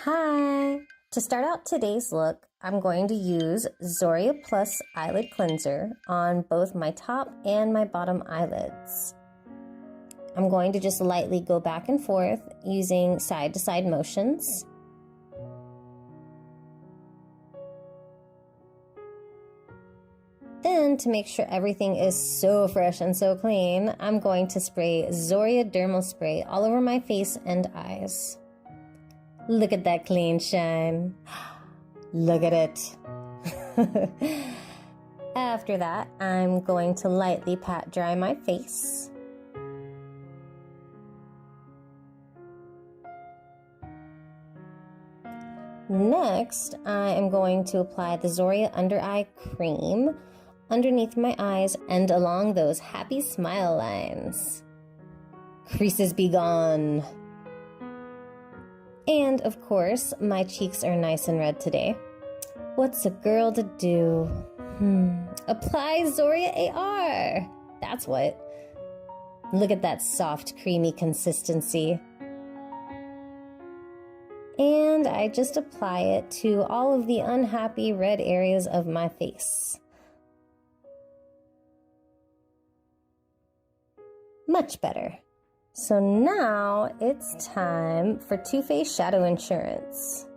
Hi! To start out today's look, I'm going to use Zoria Plus Eyelid Cleanser on both my top and my bottom eyelids. I'm going to just lightly go back and forth using side-to-side motions. Then, to make sure everything is so fresh and so clean, I'm going to spray Zoria Dermal Spray all over my face and eyes. Look at that clean shine. Look at it. After that, I'm going to lightly pat dry my face. Next, I am going to apply the Zoria Under Eye Cream underneath my eyes and along those happy smile lines. Creases be gone. And of course, my cheeks are nice and red today. What's a girl to do? Apply Zoria AR. That's what. Look at that soft, creamy consistency. And I just apply it to all of the unhappy red areas of my face. Much better. So now it's time for Too Faced Shadow Insurance.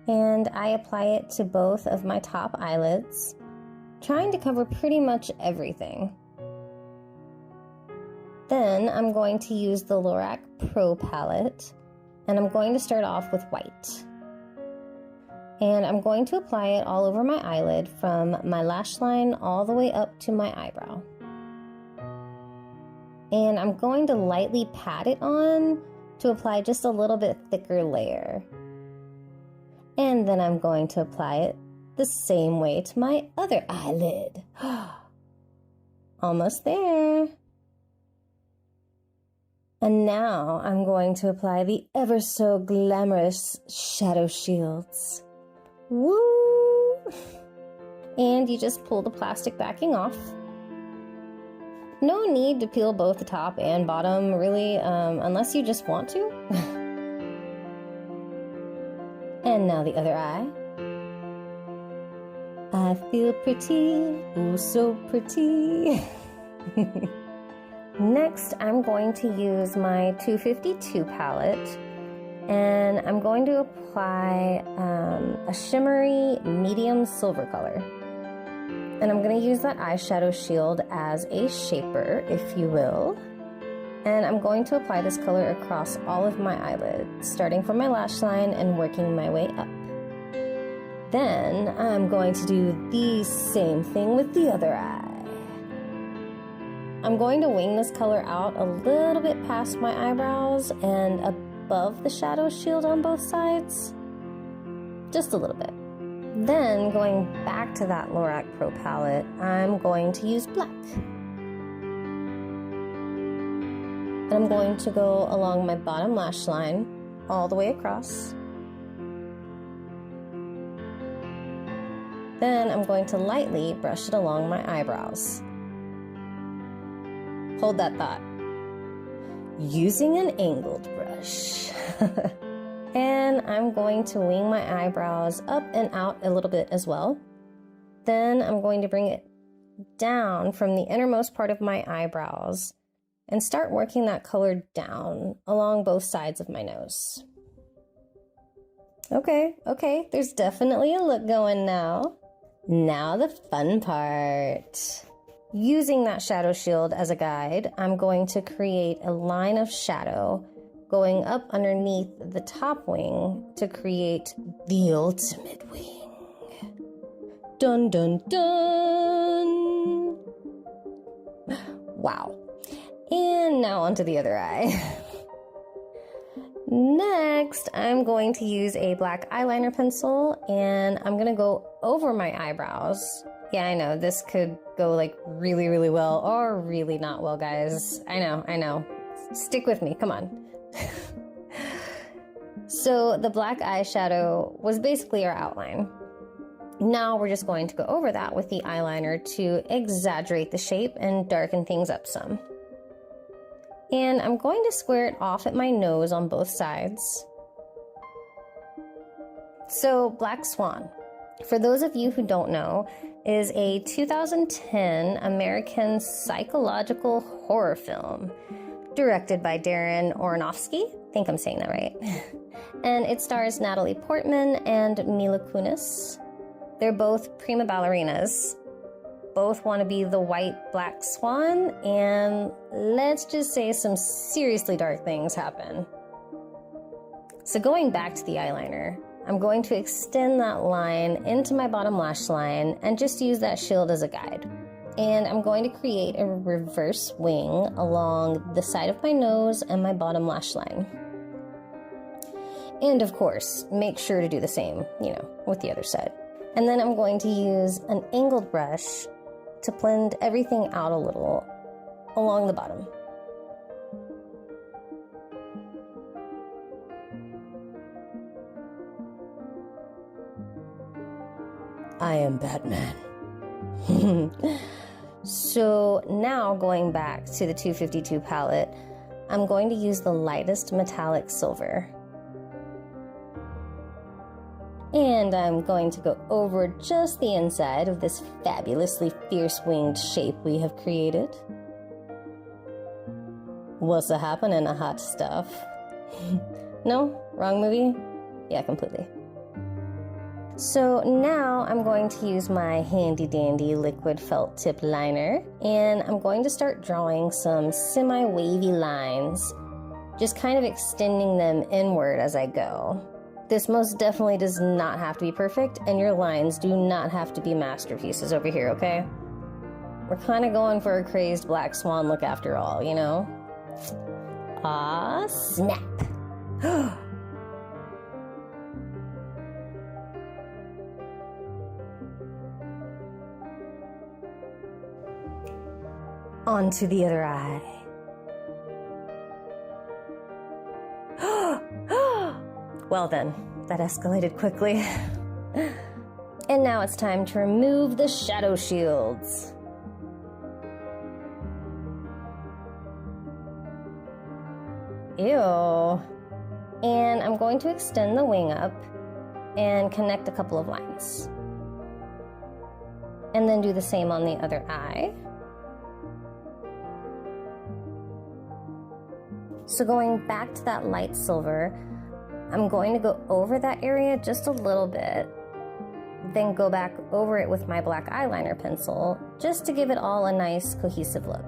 And I apply it to both of my top eyelids, trying to cover pretty much everything. Then I'm going to use the Lorac Pro palette, and I'm going to start off with white. And I'm going to apply it all over my eyelid from my lash line all the way up to my eyebrow. And I'm going to lightly pat it on to apply just a little bit thicker layer. And then I'm going to apply it the same way to my other eyelid. Almost there. And now I'm going to apply the ever so glamorous shadow shields. Woo! And you just pull the plastic backing off. No need to peel both the top and bottom, really, unless you just want to. And now the other eye. I feel pretty, oh so pretty. Next, I'm going to use my 252 palette, and I'm going to apply a shimmery medium silver color. And I'm going to use that eyeshadow shield as a shaper, if you will. And I'm going to apply this color across all of my eyelids, starting from my lash line and working my way up. Then I'm going to do the same thing with the other eye. I'm going to wing this color out a little bit past my eyebrows and above the shadow shield on both sides. Just a little bit. Then, going back to that Lorac Pro palette, I'm going to use black. And I'm going to go along my bottom lash line, all the way across. Then I'm going to lightly brush it along my eyebrows. Hold that thought. Using an angled brush. And I'm going to wing my eyebrows up and out a little bit as well. Then I'm going to bring it down from the innermost part of my eyebrows and start working that color down along both sides of my nose. Okay, there's definitely a look going now. Now the fun part. Using that shadow shield as a guide, I'm going to create a line of shadow going up underneath the top wing to create the ultimate wing. Dun dun dun! Wow. And now onto the other eye. Next, I'm going to use a black eyeliner pencil and I'm gonna go over my eyebrows. Yeah, I know, this could go like really, really well or really not well, guys. I know. Stick with me, come on. So the black eyeshadow was basically our outline. Now we're just going to go over that with the eyeliner to exaggerate the shape and darken things up some. And I'm going to square it off at my nose on both sides. So Black Swan, for those of you who don't know, is a 2010 American psychological horror film directed by Darren Aronofsky. I think I'm saying that right. And it stars Natalie Portman and Mila Kunis. They're both prima ballerinas. Both want to be the white black swan, and let's just say some seriously dark things happen. So going back to the eyeliner, I'm going to extend that line into my bottom lash line and just use that shield as a guide. And I'm going to create a reverse wing along the side of my nose and my bottom lash line. And of course, make sure to do the same, with the other side. And then I'm going to use an angled brush to blend everything out a little along the bottom. I am Batman. So now going back to the 252 palette, I'm going to use the lightest metallic silver. And I'm going to go over just the inside of this fabulously fierce winged shape we have created. What's happening, hot stuff? No? Wrong movie? Yeah, completely. So now I'm going to use my handy dandy liquid felt tip liner, and I'm going to start drawing some semi-wavy lines, just kind of extending them inward as I go. This most definitely does not have to be perfect, and your lines do not have to be masterpieces over here, okay? We're kind of going for a crazed black swan look after all, Ah, snap. On to the other eye. Well then, that escalated quickly. And now it's time to remove the shadow shields. Ew. And I'm going to extend the wing up and connect a couple of lines. And then do the same on the other eye. So going back to that light silver, I'm going to go over that area just a little bit, then go back over it with my black eyeliner pencil, just to give it all a nice cohesive look.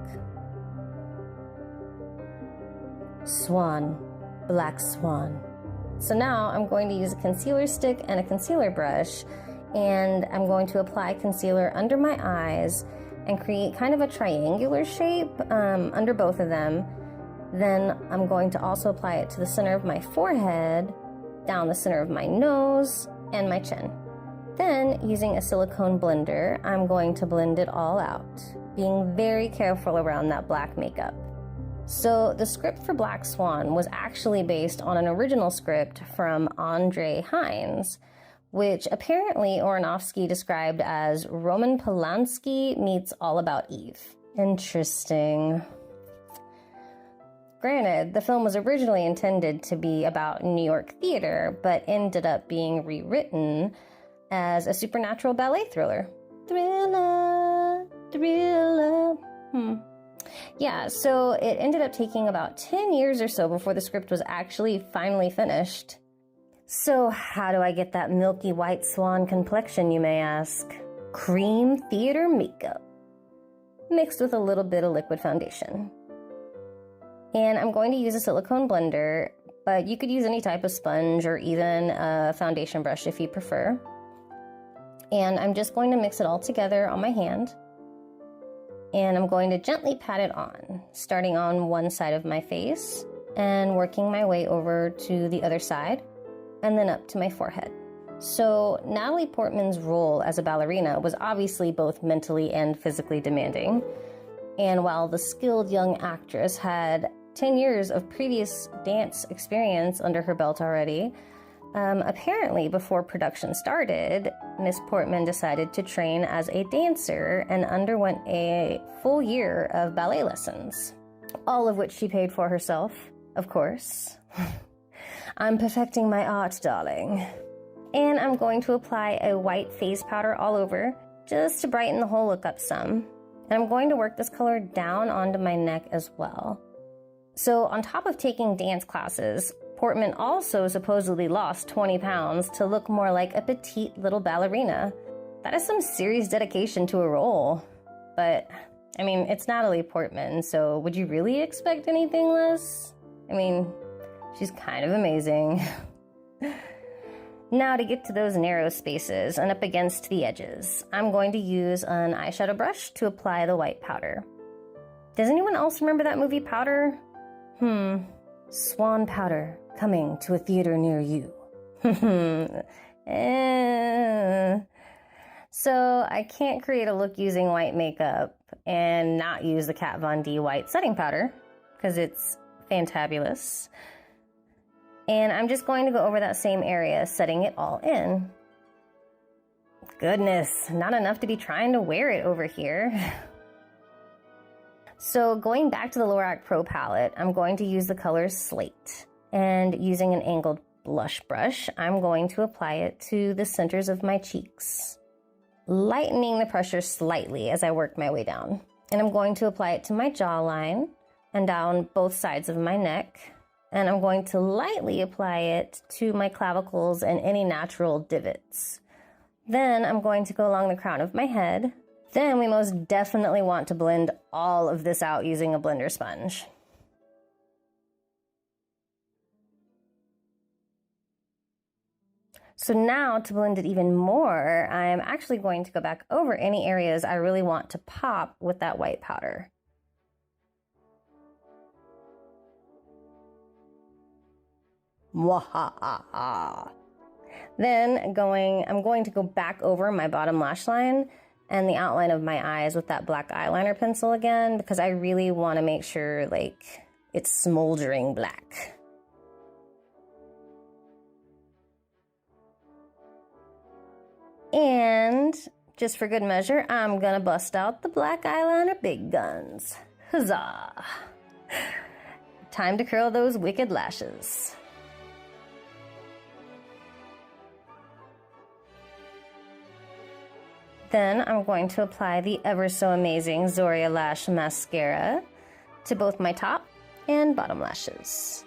Swan, black swan. So now I'm going to use a concealer stick and a concealer brush, and I'm going to apply concealer under my eyes and create kind of a triangular shape under both of them. Then I'm going to also apply it to the center of my forehead, down the center of my nose, and my chin. Then, using a silicone blender, I'm going to blend it all out, being very careful around that black makeup. So the script for Black Swan was actually based on an original script from Andre Hines, which apparently Aronofsky described as Roman Polanski meets All About Eve. Interesting. Granted, the film was originally intended to be about New York theater, but ended up being rewritten as a supernatural ballet thriller. Thriller. Yeah, so it ended up taking about 10 years or so before the script was actually finally finished. So how do I get that milky white swan complexion, you may ask? Cream theater makeup, mixed with a little bit of liquid foundation. And I'm going to use a silicone blender, but you could use any type of sponge or even a foundation brush if you prefer. And I'm just going to mix it all together on my hand. And I'm going to gently pat it on, starting on one side of my face and working my way over to the other side and then up to my forehead. So Natalie Portman's role as a ballerina was obviously both mentally and physically demanding. And while the skilled young actress had 10 years of previous dance experience under her belt already, apparently before production started, Miss Portman decided to train as a dancer and underwent a full year of ballet lessons, all of which she paid for herself, of course. I'm perfecting my art, darling. And I'm going to apply a white face powder all over, just to brighten the whole look up some. And I'm going to work this color down onto my neck as well. So on top of taking dance classes, Portman also supposedly lost 20 pounds to look more like a petite little ballerina. That is some serious dedication to a role. But, I mean, it's Natalie Portman, so would you really expect anything less? I mean, she's kind of amazing. Now to get to those narrow spaces and up against the edges, I'm going to use an eyeshadow brush to apply the white powder. Does anyone else remember that movie Powder? Swan powder coming to a theater near you. So I can't create a look using white makeup and not use the Kat Von D white setting powder because it's fantabulous. And I'm just going to go over that same area, setting it all in. Goodness, not enough to be trying to wear it over here. So going back to the Lorac Pro palette, I'm going to use the color Slate. And using an angled blush brush, I'm going to apply it to the centers of my cheeks, lightening the pressure slightly as I work my way down. And I'm going to apply it to my jawline and down both sides of my neck. And I'm going to lightly apply it to my clavicles and any natural divots. Then I'm going to go along the crown of my head. Then we most definitely want to blend all of this out using a blender sponge. So now to blend it even more, I'm actually going to go back over any areas I really want to pop with that white powder. Mwahaha. Then I'm going to go back over my bottom lash line and the outline of my eyes with that black eyeliner pencil again, because I really want to make sure like it's smoldering black. And just for good measure, I'm gonna bust out the black eyeliner big guns. Huzzah! Time to curl those wicked lashes. Then I'm going to apply the ever so amazing Zoria Lash Mascara to both my top and bottom lashes.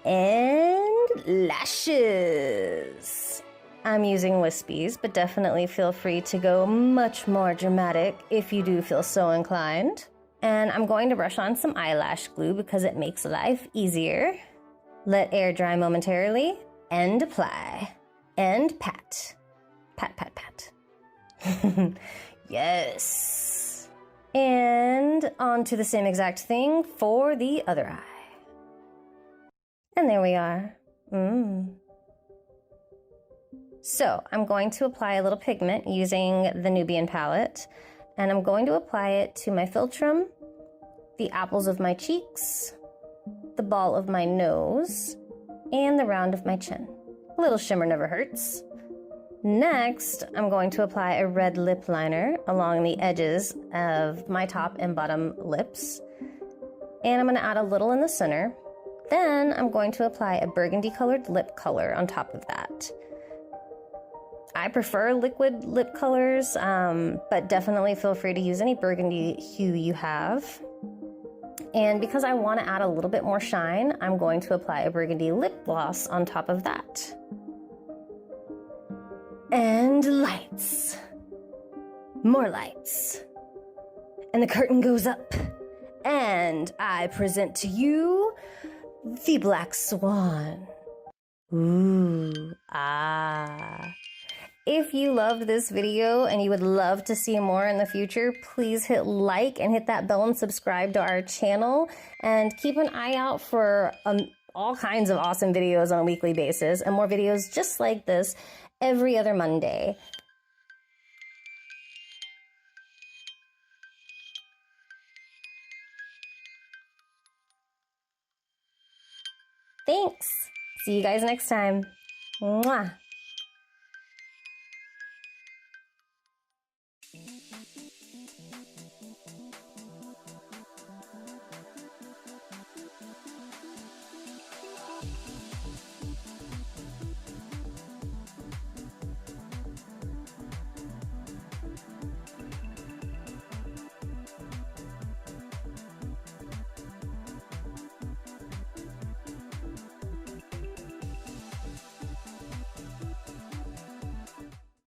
And lashes. I'm using Wispies, but definitely feel free to go much more dramatic if you do feel so inclined. And I'm going to brush on some eyelash glue because it makes life easier. Let air dry momentarily and apply. And pat. Pat, pat, pat. Yes. And on to the same exact thing for the other eye. And there we are. So I'm going to apply a little pigment using the Nubian Palette, and I'm going to apply it to my philtrum, the apples of my cheeks, the ball of my nose, and the round of my chin. A little shimmer never hurts. Next, I'm going to apply a red lip liner along the edges of my top and bottom lips, and I'm going to add a little in the center. Then I'm going to apply a burgundy colored lip color on top of that. I prefer liquid lip colors, but definitely feel free to use any burgundy hue you have. And because I want to add a little bit more shine, I'm going to apply a burgundy lip gloss on top of that. And lights. More lights. And the curtain goes up. And I present to you the Black Swan. Ooh, ah. If you loved this video and you would love to see more in the future, please hit like and hit that bell and subscribe to our channel. And keep an eye out for all kinds of awesome videos on a weekly basis and more videos just like this every other Monday. Thanks. See you guys next time. Mwah.